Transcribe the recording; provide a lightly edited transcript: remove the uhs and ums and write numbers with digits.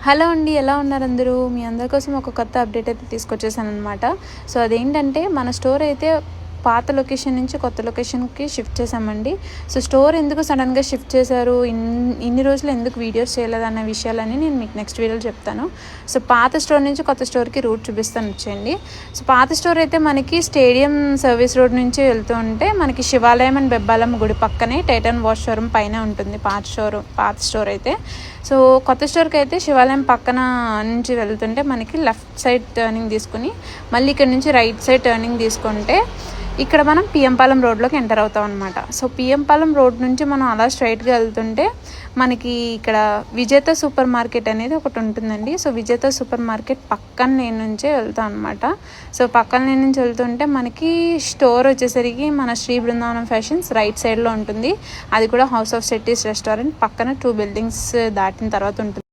Hello అండి, ఎలా ఉన్నారు అందరూ? మీ అందరి కోసం ఒక కొత్త అప్డేట్ అయితే తీసుకొచ్చేసానమాట. సో అదేంటంటే మన స్టోర్ అయితే పాత లొకేషన్ నుంచి కొత్త లొకేషన్కి షిఫ్ట్ చేసామండి. సో స్టోర్ ఎందుకు సడన్గా షిఫ్ట్ చేశారు, ఇన్ని రోజులు ఎందుకు వీడియోస్ చేయలేదన్న విషయాలని నేను మీకు నెక్స్ట్ వీడియోలో చెప్తాను. సో పాత స్టోర్ నుంచి కొత్త స్టోర్కి రూట్ చూపిస్తాను, వచ్చేయండి. సో పాత స్టోర్ అయితే మనకి స్టేడియం సర్వీస్ రోడ్ నుంచి వెళ్తూ ఉంటే మనకి శివాలయం అండ్ బెబ్బాలమ్మ గుడి పక్కనే టైటన్ వాష్ షోరూమ్ పైన ఉంటుంది పాత స్టోర్ అయితే. సో కొత్త స్టోర్కి అయితే శివాలయం పక్కన నుంచి వెళ్తుంటే మనకి లెఫ్ట్ సైడ్ టర్నింగ్ తీసుకుని మళ్ళీ ఇక్కడ నుంచి రైట్ సైడ్ టర్నింగ్ తీసుకుంటే ఇక్కడ మనం పిఎంపాలెం రోడ్లోకి ఎంటర్ అవుతాం అనమాట. సో పిఎంపాలెం రోడ్ నుంచి మనం అలా స్ట్రైట్గా వెళ్తుంటే మనకి ఇక్కడ విజేత సూపర్ మార్కెట్ అనేది ఒకటి ఉంటుందండి. సో విజేత సూపర్ మార్కెట్ పక్కన నేను నుంచే వెళ్తాం అనమాట. సో పక్కన నేను నుంచి వెళ్తుంటే మనకి స్టోర్ వచ్చేసరికి మన శ్రీ బృందావనం ఫ్యాషన్స్ రైట్ సైడ్లో ఉంటుంది. అది కూడా హౌస్ ఆఫ్ సిటీస్ రెస్టారెంట్ పక్కన 2 బిల్డింగ్స్ దాటిన తర్వాత ఉంటుంది.